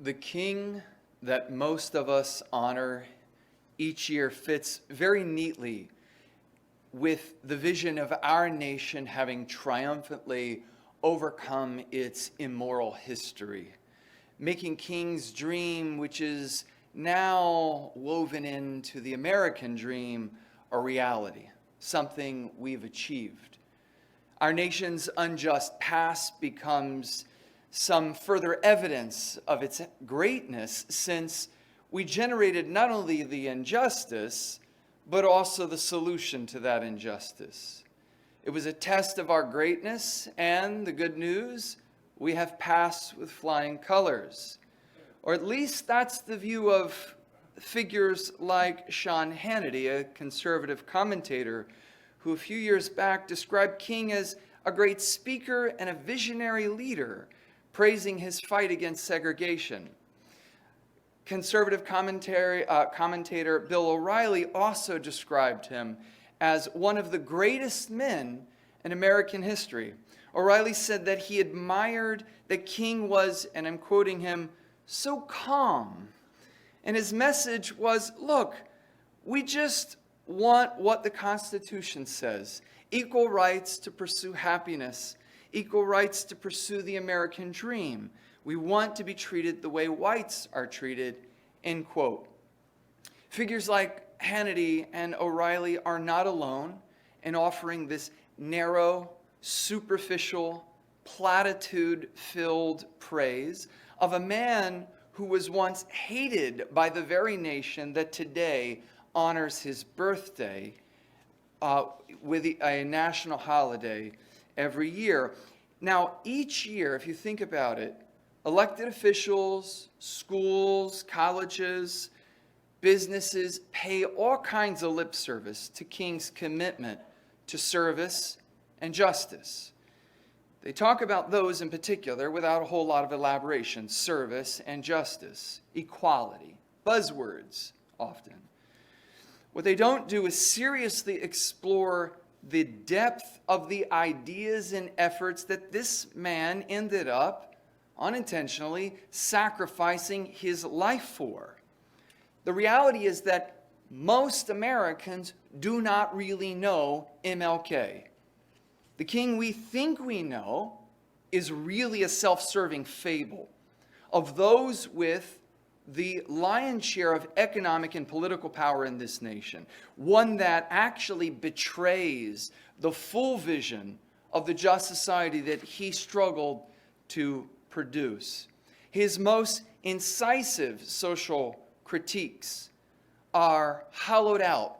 The king that most of us honor each year fits very neatly with the vision of our nation having triumphantly overcome its immoral history, making King's dream, which is now woven into the American dream, a reality, something we've achieved. Our nation's unjust past becomes some further evidence of its greatness, since we generated not only the injustice, but also the solution to that injustice. It was a test of our greatness, and the good news, we have passed with flying colors. Or at least that's the view of figures like Sean Hannity, a conservative commentator who a few years back described King as a great speaker and a visionary leader, praising his fight against segregation. Conservative commentator Bill O'Reilly also described him as one of the greatest men in American history. O'Reilly said that he admired that King was, and I'm quoting him, so calm. And his message was, look, we just want what the Constitution says: equal rights to pursue happiness, equal rights to pursue the American dream. We want to be treated the way whites are treated, end quote. Figures like Hannity and O'Reilly are not alone in offering this narrow, superficial, platitude-filled praise of a man who was once hated by the very nation that today honors his birthday with a national holiday every year. Now, each year, if you think about it, elected officials, schools, colleges, businesses pay all kinds of lip service to King's commitment to service and justice. They talk about those in particular without a whole lot of elaboration: service and justice, equality, buzzwords often. What they don't do is seriously explore the depth of the ideas and efforts that this man ended up unintentionally sacrificing his life for. The reality is that most Americans do not really know MLK. The King we think we know is really a self-serving fable of those with the lion's share of economic and political power in this nation, one that actually betrays the full vision of the just society that he struggled to produce. His most incisive social critiques are hollowed out,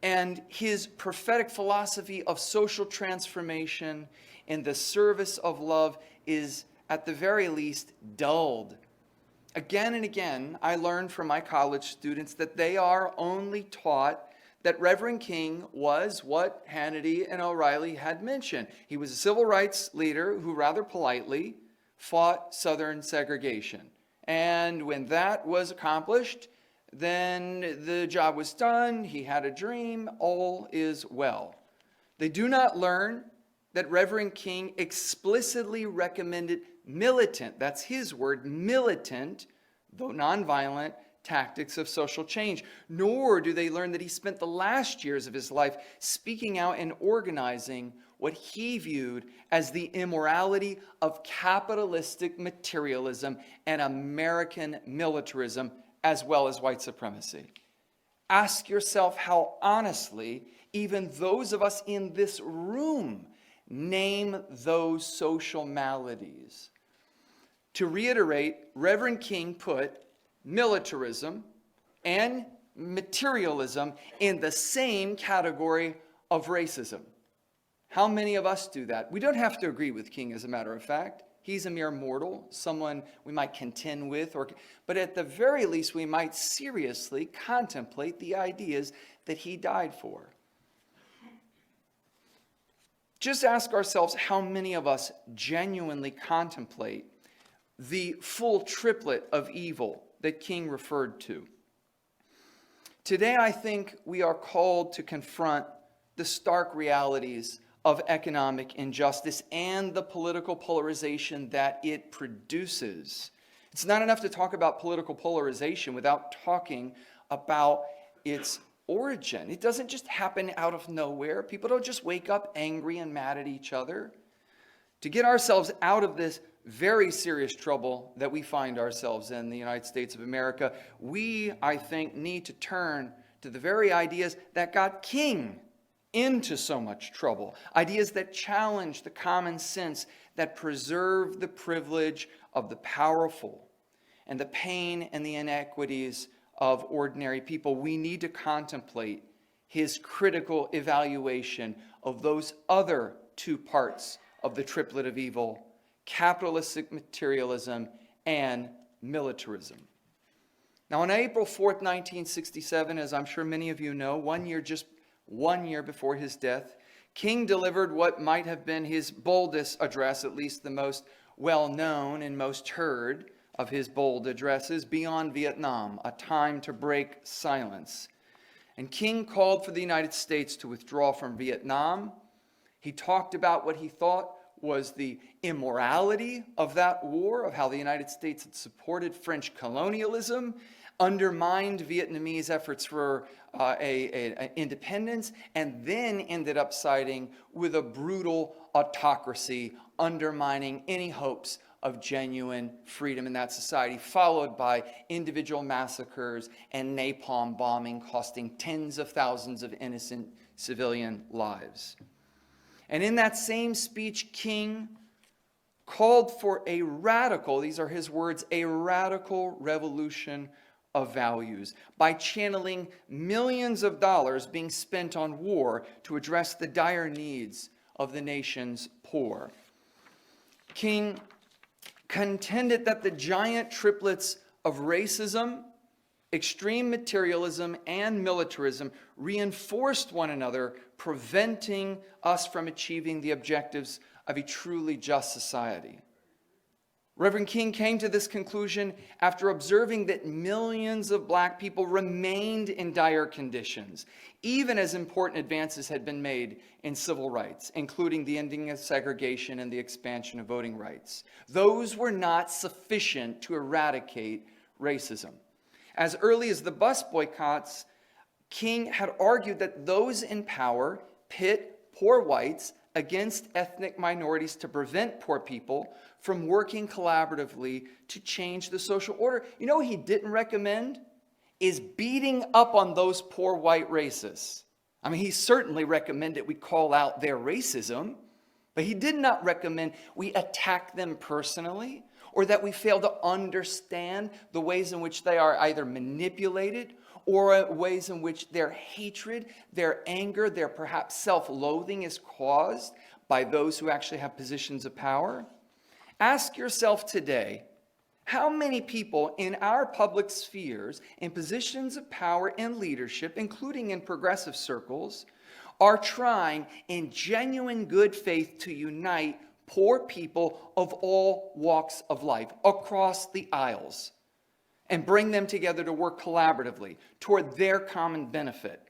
and his prophetic philosophy of social transformation in the service of love is, at the very least, dulled. Again and again, I learned from my college students that they are only taught that Reverend King was what Hannity and O'Reilly had mentioned. He was a civil rights leader who rather politely fought Southern segregation. And when that was accomplished, then the job was done, he had a dream, all is well. They do not learn that Reverend King explicitly recommended militant, that's his word, militant, though nonviolent, tactics of social change. Nor do they learn that he spent the last years of his life speaking out and organizing what he viewed as the immorality of capitalistic materialism and American militarism, as well as white supremacy. Ask yourself how honestly even those of us in this room name those social maladies. To reiterate, Reverend King put militarism and materialism in the same category of racism. How many of us do that? We don't have to agree with King, as a matter of fact. He's a mere mortal, someone we might contend with, but at the very least, we might seriously contemplate the ideas that he died for. Just ask ourselves how many of us genuinely contemplate the full triplet of evil that King referred to. Today, I think we are called to confront the stark realities of economic injustice and the political polarization that it produces. It's not enough to talk about political polarization without talking about its origin. It doesn't just happen out of nowhere. People don't just wake up angry and mad at each other. To get ourselves out of this very serious trouble that we find ourselves in the United States of America, we, I think, need to turn to the very ideas that got King into so much trouble. Ideas that challenge the common sense, that preserve the privilege of the powerful and the pain and the inequities of ordinary people. We need to contemplate his critical evaluation of those other two parts of the triplet of evil: capitalistic materialism and militarism. Now, on April 4th, 1967, as I'm sure many of you know, 1 year before his death, King delivered what might have been his boldest address, at least the most well-known and most heard of his bold addresses, Beyond Vietnam, A Time to Break Silence. And King called for the United States to withdraw from Vietnam. He talked about what he thought was the immorality of that war, of how the United States had supported French colonialism, undermined Vietnamese efforts for independence, and then ended up siding with a brutal autocracy, undermining any hopes of genuine freedom in that society, followed by individual massacres and napalm bombing costing tens of thousands of innocent civilian lives. And in that same speech, King called for a radical, these are his words, a radical revolution of values by channeling millions of dollars being spent on war to address the dire needs of the nation's poor. King contended that the giant triplets of racism, extreme materialism, and militarism reinforced one another, preventing us from achieving the objectives of a truly just society. Reverend King came to this conclusion after observing that millions of black people remained in dire conditions, even as important advances had been made in civil rights, including the ending of segregation and the expansion of voting rights. Those were not sufficient to eradicate racism. As early as the bus boycotts, King had argued that those in power pit poor whites against ethnic minorities to prevent poor people from working collaboratively to change the social order. You know what he didn't recommend? Is beating up on those poor white racists. I mean, he certainly recommended we call out their racism, but he did not recommend we attack them personally, or that we fail to understand the ways in which they are either manipulated or ways in which their hatred, their anger, their perhaps self-loathing is caused by those who actually have positions of power. Ask yourself today, how many people in our public spheres, in positions of power and leadership, including in progressive circles, are trying in genuine good faith to unite poor people of all walks of life across the aisles and bring them together to work collaboratively toward their common benefit?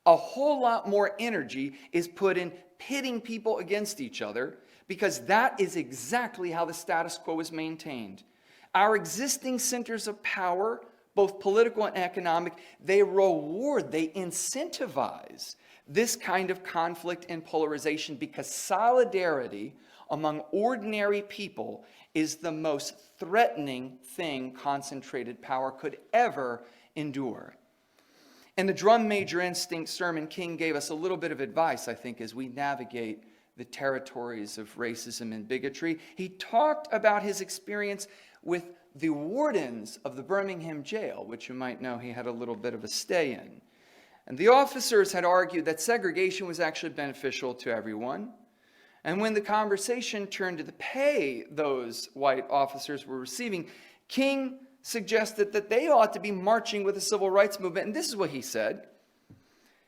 A whole lot more energy is put in pitting people against each other, because that is exactly how the status quo is maintained. Our existing centers of power, both political and economic, they reward, they incentivize this kind of conflict and polarization, because solidarity among ordinary people is the most threatening thing concentrated power could ever endure. In the Drum Major Instinct sermon, King gave us a little bit of advice, I think, as we navigate the territories of racism and bigotry. He talked about his experience with the wardens of the Birmingham jail, which you might know he had a little bit of a stay in. And the officers had argued that segregation was actually beneficial to everyone. And when the conversation turned to the pay those white officers were receiving, King suggested that they ought to be marching with the civil rights movement. And this is what he said.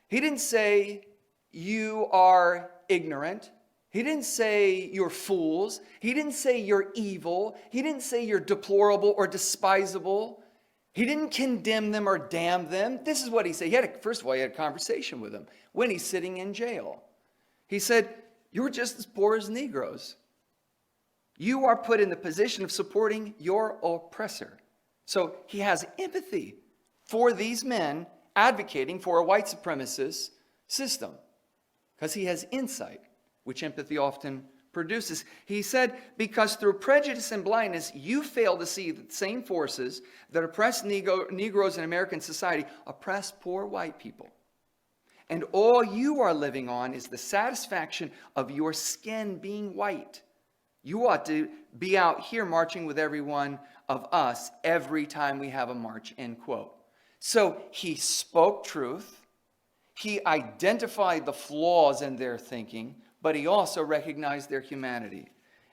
He didn't say, you are ignorant. He didn't say you're fools. He didn't say you're evil. He didn't say you're deplorable or despisable. He didn't condemn them or damn them. This is what he said. First of all, he had a conversation with them when he's sitting in jail. He said, you're just as poor as Negroes. You are put in the position of supporting your oppressor. So he has empathy for these men advocating for a white supremacist system because he has insight, which empathy often produces. He said, because through prejudice and blindness, you fail to see that the same forces that oppress Negroes in American society oppress poor white people. And all you are living on is the satisfaction of your skin being white. You ought to be out here marching with every one of us every time we have a march, end quote. So he spoke truth. He identified the flaws in their thinking, but he also recognized their humanity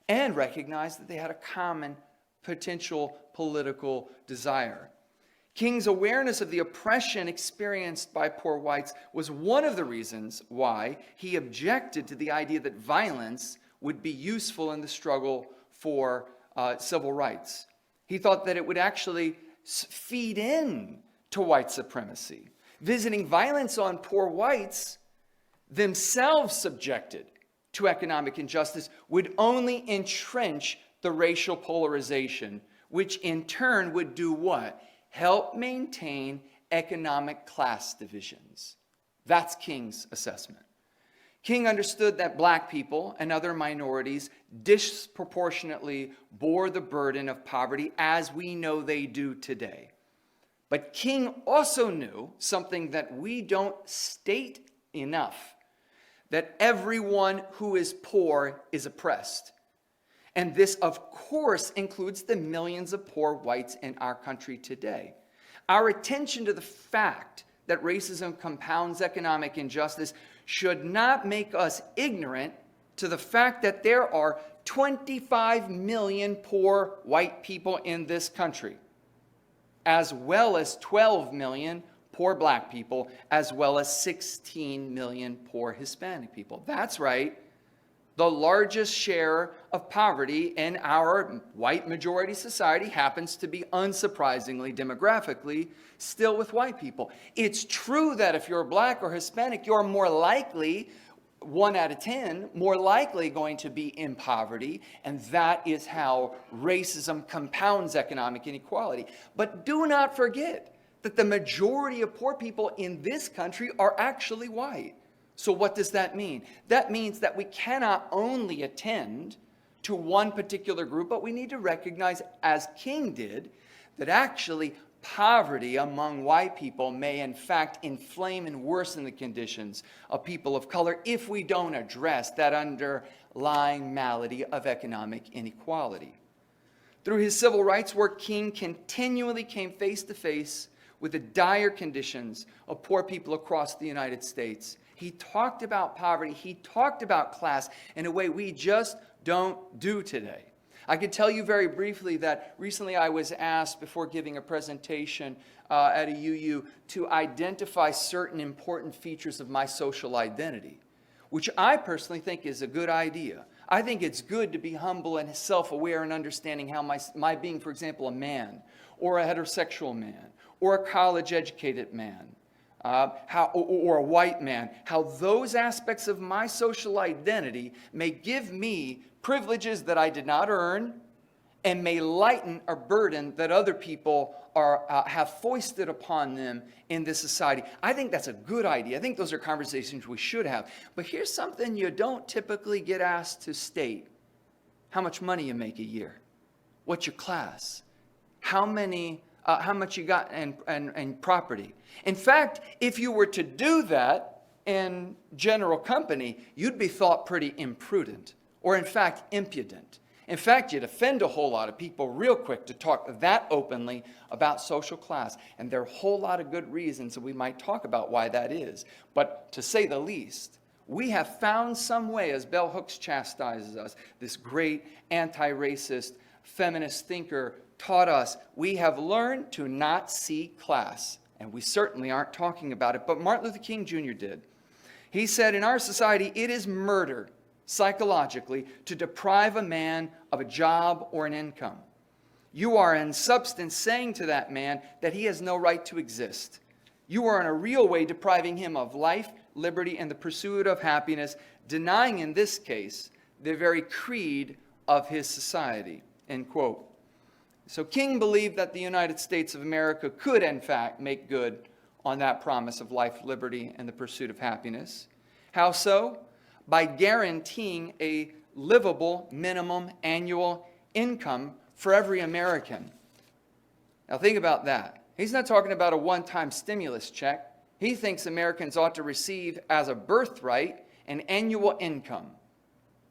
and recognized that they had a common potential political desire. King's awareness of the oppression experienced by poor whites was one of the reasons why he objected to the idea that violence would be useful in the struggle for civil rights. He thought that it would actually feed in to white supremacy. Visiting violence on poor whites, themselves subjected to economic injustice, would only entrench the racial polarization, which in turn would do what? Help maintain economic class divisions. That's King's assessment. King understood that black people and other minorities disproportionately bore the burden of poverty, as we know they do today. But King also knew something that we don't state enough, that everyone who is poor is oppressed. And this, of course, includes the millions of poor whites in our country today. Our attention to the fact that racism compounds economic injustice should not make us ignorant to the fact that there are 25 million poor white people in this country, as well as 12 million poor black people, as well as 16 million poor Hispanic people. That's right. The largest share of poverty in our white majority society happens to be, unsurprisingly, demographically, still with white people. It's true that if you're black or Hispanic, you're more likely, 1 out of 10, more likely going to be in poverty, and that is how racism compounds economic inequality. But do not forget that the majority of poor people in this country are actually white. So what does that mean? That means that we cannot only attend to one particular group, but we need to recognize, as King did, that actually poverty among white people may in fact inflame and worsen the conditions of people of color if we don't address that underlying malady of economic inequality. Through his civil rights work, King continually came face to face with the dire conditions of poor people across the United States. He talked about poverty, he talked about class in a way we just don't do today. I can tell you very briefly that recently I was asked, before giving a presentation at a UU, to identify certain important features of my social identity, which I personally think is a good idea. I think it's good to be humble and self-aware and understanding how my being, for example, a man, or a heterosexual man, or a college-educated man, or a white man, how those aspects of my social identity may give me privileges that I did not earn and may lighten a burden that other people have foisted upon them in this society. I think that's a good idea. I think those are conversations we should have. But here's something you don't typically get asked to state. How much money you make a year? What's your class? How much you got in property? In fact, if you were to do that in general company, you'd be thought pretty imprudent, or in fact, impudent. In fact, you'd offend a whole lot of people real quick to talk that openly about social class. And there are a whole lot of good reasons that we might talk about why that is. But to say the least, we have found some way, as Bell Hooks chastises us, this great anti-racist feminist thinker taught us, we have learned to not see class. And we certainly aren't talking about it, but Martin Luther King Jr. did. He said, in our society, it is murder, psychologically, to deprive a man of a job or an income. You are in substance saying to that man that he has no right to exist. You are in a real way depriving him of life, liberty, and the pursuit of happiness, denying in this case the very creed of his society, end quote. So King believed that the United States of America could, in fact, make good on that promise of life, liberty, and the pursuit of happiness. How so? By guaranteeing a livable minimum annual income for every American. Now think about that. He's not talking about a one-time stimulus check. He thinks Americans ought to receive as a birthright an annual income.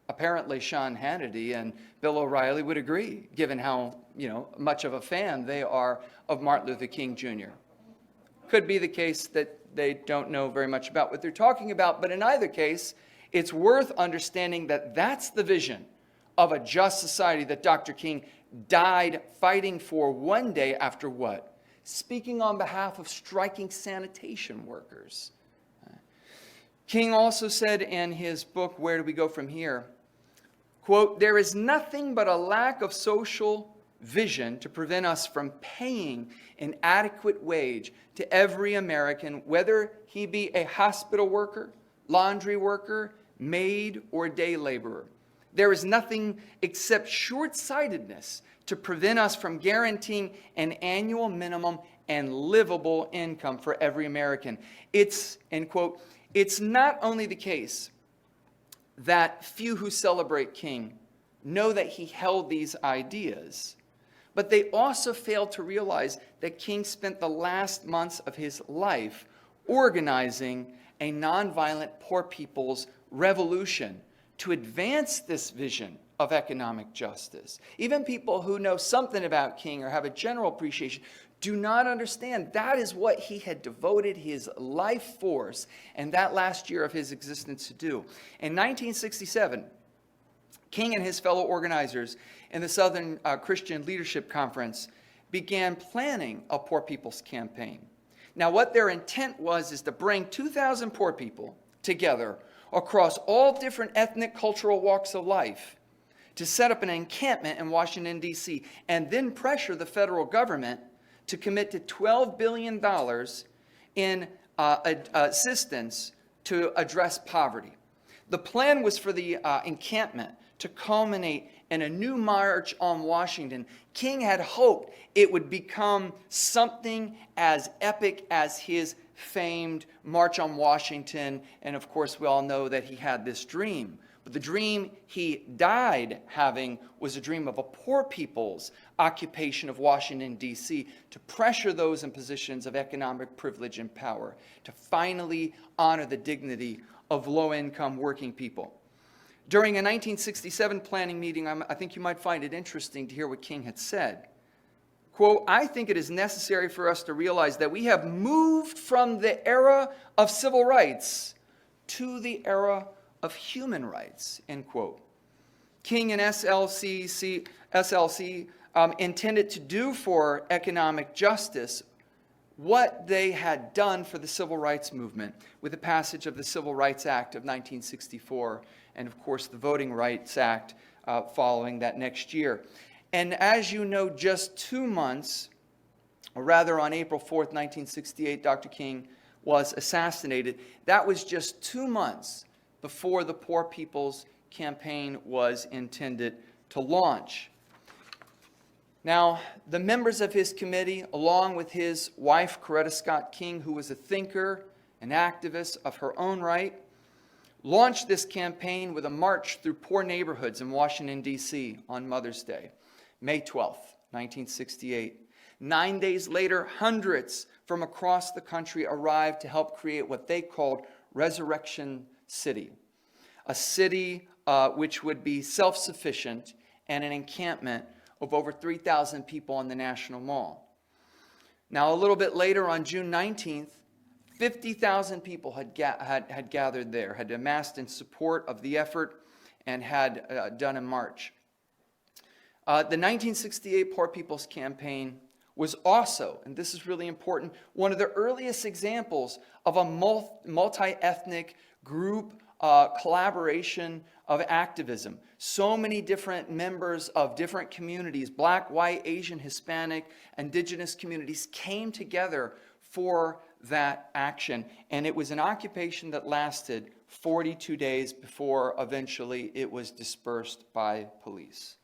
Apparently Sean Hannity and Bill O'Reilly would agree, given how much of a fan they are of Martin Luther King Jr. Could be the case that they don't know very much about what they're talking about, but in either case, it's worth understanding that that's the vision of a just society that Dr. King died fighting for one day after what? Speaking on behalf of striking sanitation workers. King also said in his book, Where Do We Go From Here? Quote, "There is nothing but a lack of social vision to prevent us from paying an adequate wage to every American, whether he be a hospital worker, laundry worker, maid, or day laborer. There is nothing except short-sightedness to prevent us from guaranteeing an annual minimum and livable income for every American." It's, end quote, "It's not only the case that few who celebrate King know that he held these ideas, but they also fail to realize that King spent the last months of his life organizing a nonviolent poor people's revolution to advance this vision of economic justice. Even people who know something about King or have a general appreciation do not understand that is what he had devoted his life force and that last year of his existence to do. In 1967, King and his fellow organizers in the Southern Christian Leadership Conference began planning a Poor People's Campaign. Now, what their intent was is to bring 2,000 poor people together across all different ethnic, cultural walks of life to set up an encampment in Washington, D.C., and then pressure the federal government to commit to $12 billion in assistance to address poverty. The plan was for the encampment to culminate in a new march on Washington. King had hoped it would become something as epic as his famed March on Washington, and of course we all know that he had this dream. But the dream he died having was a dream of a poor people's occupation of Washington, D.C., to pressure those in positions of economic privilege and power, to finally honor the dignity of low-income working people. During a 1967 planning meeting, I think you might find it interesting to hear what King had said. Quote, "I think it is necessary for us to realize that we have moved from the era of civil rights to the era of human rights," end quote. King and SLC intended to do for economic justice what they had done for the civil rights movement with the passage of the Civil Rights Act of 1964 and, of course, the Voting Rights Act following that next year. And as you know, just 2 months, or rather on April 4th, 1968, Dr. King was assassinated. That was just 2 months before the Poor People's Campaign was intended to launch. Now, the members of his committee, along with his wife, Coretta Scott King, who was a thinker, an activist of her own right, launched this campaign with a march through poor neighborhoods in Washington, D.C. on Mother's Day, May 12th, 1968. 9 days later, hundreds from across the country arrived to help create what they called Resurrection City, a city which would be self-sufficient and an encampment of over 3,000 people on the National Mall. Now, a little bit later, on June 19th, 50,000 people had gathered there, had amassed in support of the effort, and had done a march. The 1968 Poor People's Campaign was also, and this is really important, one of the earliest examples of a multi-ethnic group collaboration of activism. So many different members of different communities, Black, white, Asian, Hispanic, indigenous communities, came together for that action. And it was an occupation that lasted 42 days before eventually it was dispersed by police.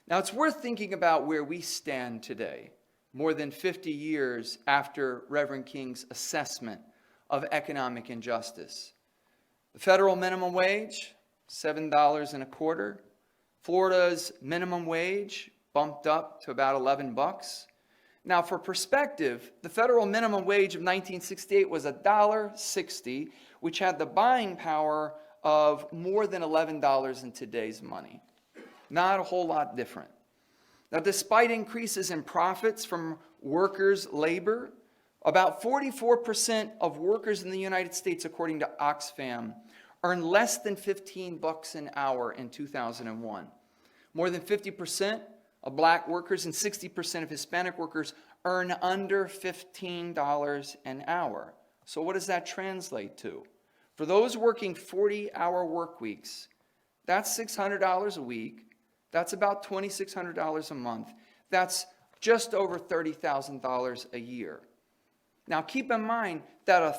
Now, it's worth thinking about where we stand today, more than 50 years after Reverend King's assessment of economic injustice. The federal minimum wage, $7.25. Florida's minimum wage bumped up to about $11. Now, for perspective, the federal minimum wage of 1968 was $1.60, which had the buying power of more than $11 in today's money. Not a whole lot different. Now, despite increases in profits from workers' labor, about 44% of workers in the United States, according to Oxfam, earned less than $15 an hour in 2001. More than 50% of black workers and 60% of Hispanic workers earn under $15 an hour. So what does that translate to? For those working 40-hour work weeks, that's $600 a week. That's about $2,600 a month. That's just over $30,000 a year. Now keep in mind that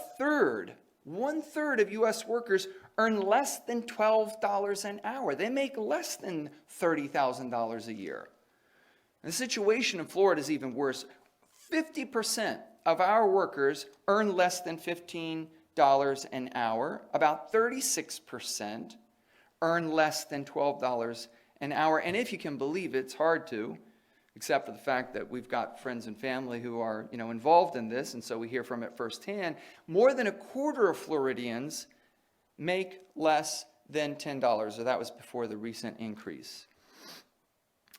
one-third of U.S. workers earn less than $12 an hour. They make less than $30,000 a year. The situation in Florida is even worse. 50% of our workers earn less than $15 an hour. About 36% earn less than $12 an hour. And if you can believe it, it's hard to, except for the fact that we've got friends and family who are, involved in this, and so we hear from it firsthand. More than a quarter of Floridians make less than $10, or that was before the recent increase.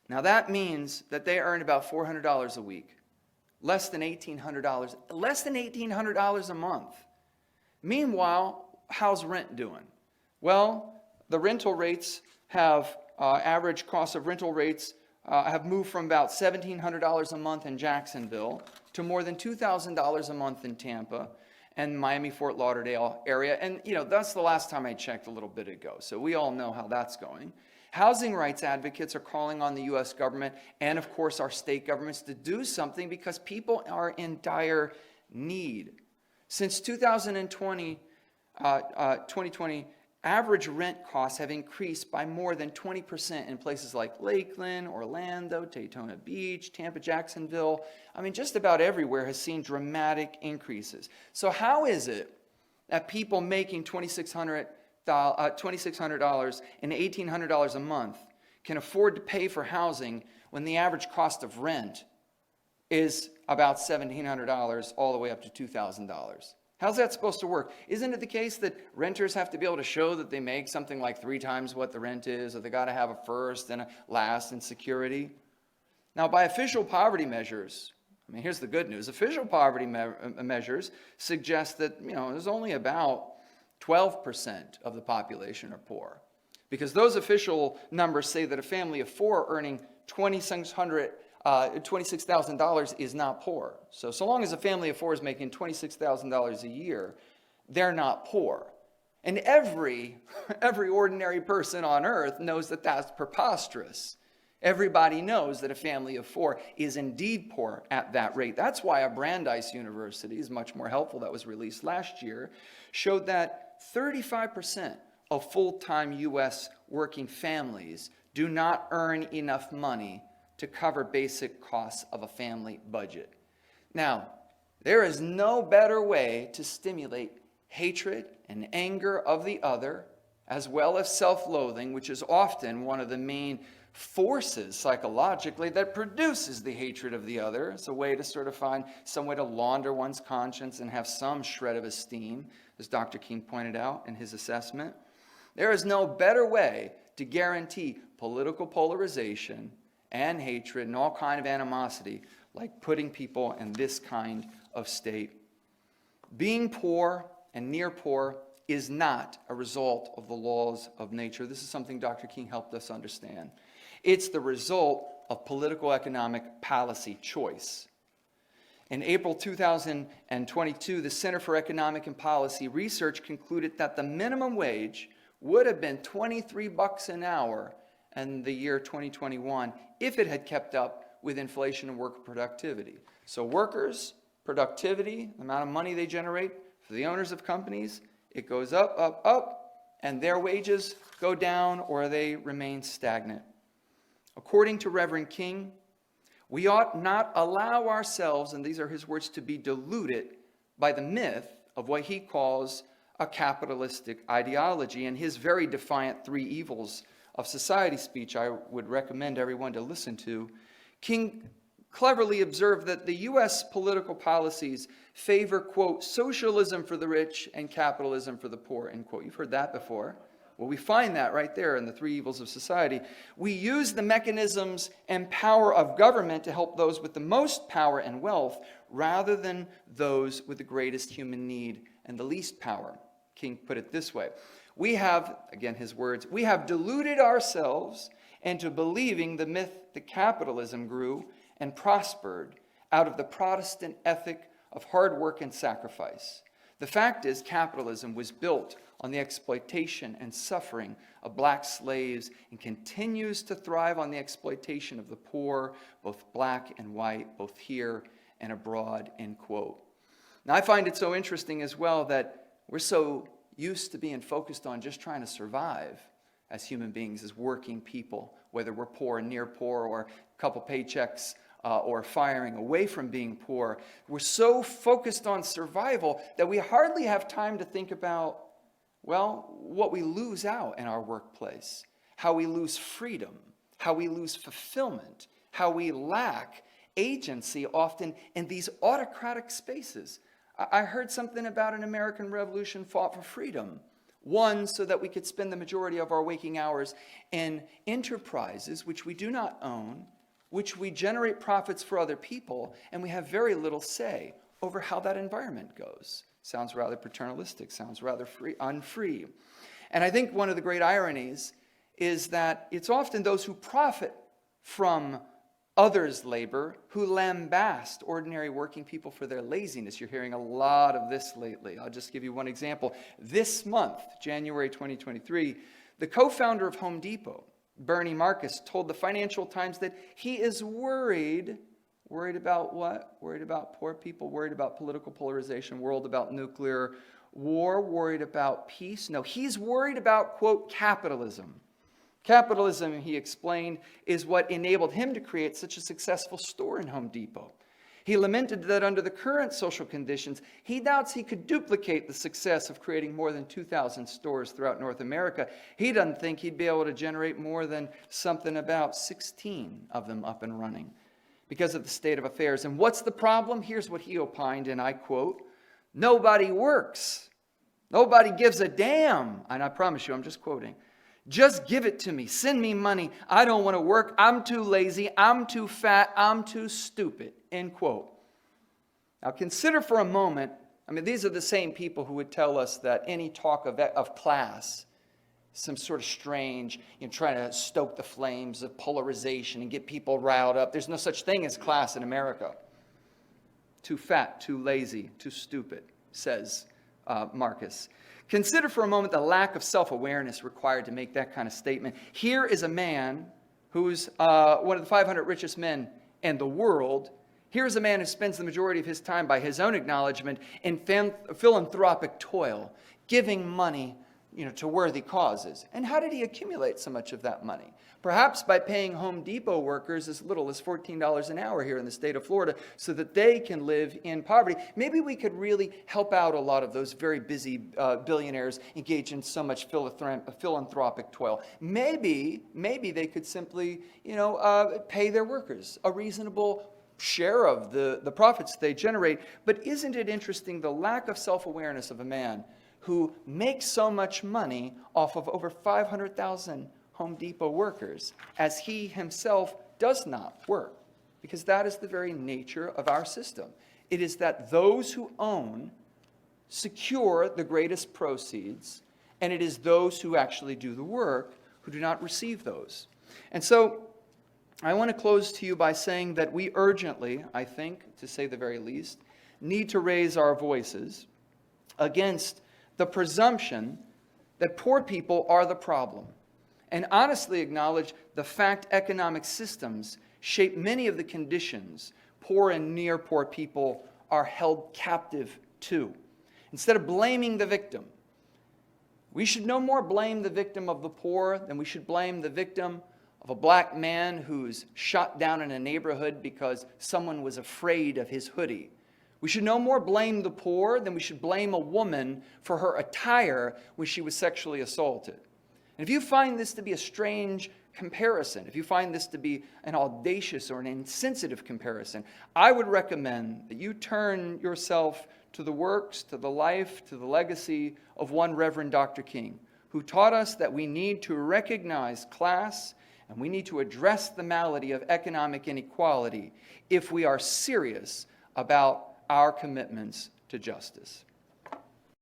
Now that means that they earn about $400 a week, less than $1,800 a month. Meanwhile, how's rent doing? Well, the rental rates have, average cost of rental rates have moved from about $1,700 a month in Jacksonville to more than $2,000 a month in Tampa and Miami-Fort Lauderdale area. And, that's the last time I checked a little bit ago. So we all know how that's going. Housing rights advocates are calling on the U.S. government and, of course, our state governments to do something because people are in dire need. Since 2020, average rent costs have increased by more than 20% in places like Lakeland, Orlando, Daytona Beach, Tampa, Jacksonville. Just about everywhere has seen dramatic increases. So how is it that people making $2,600 and $1,800 a month can afford to pay for housing when the average cost of rent is about $1,700 all the way up to $2,000? How's that supposed to work? Isn't it the case that renters have to be able to show that they make something like 3 times what the rent is, or they got to have a first and a last in security? Now, by official poverty measures, here's the good news. Official poverty measures suggest that, there's only about 12% of the population are poor. Because those official numbers say that a family of 4 earning $26,000 is not poor. So long as a family of 4 is making $26,000 a year, they're not poor. And every ordinary person on earth knows that that's preposterous. Everybody knows that a family of 4 is indeed poor at that rate. That's why a Brandeis University is much more helpful that was released last year, showed that 35% of full-time U.S. working families do not earn enough money to cover basic costs of a family budget. Now, there is no better way to stimulate hatred and anger of the other, as well as self-loathing, which is often one of the main forces psychologically that produces the hatred of the other. It's a way to sort of find some way to launder one's conscience and have some shred of esteem, as Dr. King pointed out in his assessment. There is no better way to guarantee political polarization and hatred and all kind of animosity like putting people in this kind of state. Being poor and near poor is not a result of the laws of nature. This is something Dr. King helped us understand. It's the result of political economic policy choice. In April 2022, the Center for Economic and Policy Research concluded that the minimum wage would have been $23 an hour in the year 2021 if it had kept up with inflation and worker productivity. So workers, productivity, the amount of money they generate for the owners of companies, It goes up, up, up, and their wages go down or they remain stagnant. According to Reverend King, we ought not allow ourselves, and these are his words, to be deluded by the myth of what he calls a capitalistic ideology. And his very defiant three evils of society speech I would recommend everyone to listen to. King cleverly observed that the U.S. political policies favor, quote, socialism for the rich and capitalism for the poor, end quote. You've heard that before. Well, we find that right there in the three evils of society. We use the mechanisms and power of government to help those with the most power and wealth rather than those with the greatest human need and the least power. King put it this way. We have, again his words, we have deluded ourselves into believing the myth that capitalism grew and prospered out of the Protestant ethic of hard work and sacrifice. The fact is, capitalism was built on the exploitation and suffering of black slaves and continues to thrive on the exploitation of the poor, both black and white, both here and abroad, end quote. Now, I find it so interesting as well that we're so used to being focused on just trying to survive as human beings, as working people, whether we're poor and near poor or a couple paychecks or firing away from being poor. We're so focused on survival that we hardly have time to think about, well, what we lose out in our workplace, how we lose freedom, how we lose fulfillment, how we lack agency often in these autocratic spaces. I heard something about an American Revolution fought for freedom. One, so that we could spend the majority of our waking hours in enterprises which we do not own, which we generate profits for other people, and we have very little say over how that environment goes. Sounds rather paternalistic, sounds rather unfree. And I think one of the great ironies is that it's often those who profit from others' labor who lambast ordinary working people for their laziness. You're hearing a lot of this lately. I'll just give you one example. This month, January 2023, the co-founder of Home Depot, Bernie Marcus, told the Financial Times that he is worried about what? Worried about poor people, worried about political polarization, worried about nuclear war, worried about peace. No, he's worried about, quote, capitalism. Capitalism, he explained, is what enabled him to create such a successful store in Home Depot. He lamented that under the current social conditions, he doubts he could duplicate the success of creating more than 2,000 stores throughout North America. He doesn't think he'd be able to generate more than something about 16 of them up and running because of the state of affairs. And what's the problem? Here's what he opined, and I quote, "Nobody works. Nobody gives a damn." And I promise you, I'm just quoting. "Just give it to me. Send me money. I don't want to work. I'm too lazy. I'm too fat. I'm too stupid." End quote. Now consider for a moment, these are the same people who would tell us that any talk of class, some sort of strange, trying to stoke the flames of polarization and get people riled up. There's no such thing as class in America. Too fat, too lazy, too stupid, says Marcus. Consider for a moment the lack of self-awareness required to make that kind of statement. Here is a man who's one of the 500 richest men in the world. Here's a man who spends the majority of his time, by his own acknowledgement, in philanthropic toil, giving money to worthy causes. And how did he accumulate so much of that money? Perhaps by paying Home Depot workers as little as $14 an hour here in the state of Florida so that they can live in poverty. Maybe we could really help out a lot of those very busy billionaires engaged in so much philanthropic toil. Maybe they could simply, pay their workers a reasonable share of the profits they generate. But isn't it interesting the lack of self-awareness of a man who makes so much money off of over 500,000 Home Depot workers, as he himself does not work? Because that is the very nature of our system. It is that those who own secure the greatest proceeds, and it is those who actually do the work who do not receive those. And so I want to close to you by saying that we urgently, I think, to say the very least, need to raise our voices against the presumption that poor people are the problem, and honestly acknowledge the fact economic systems shape many of the conditions poor and near poor people are held captive to. Instead of blaming the victim, We should no more blame the victim of the poor than we should blame the victim of a black man who's shot down in a neighborhood because someone was afraid of his hoodie. We should no more blame the poor than we should blame a woman for her attire when she was sexually assaulted. And if you find this to be a strange comparison, if you find this to be an audacious or an insensitive comparison, I would recommend that you turn yourself to the works, to the life, to the legacy of one Reverend Dr. King, who taught us that we need to recognize class and we need to address the malady of economic inequality if we are serious about our commitments to justice.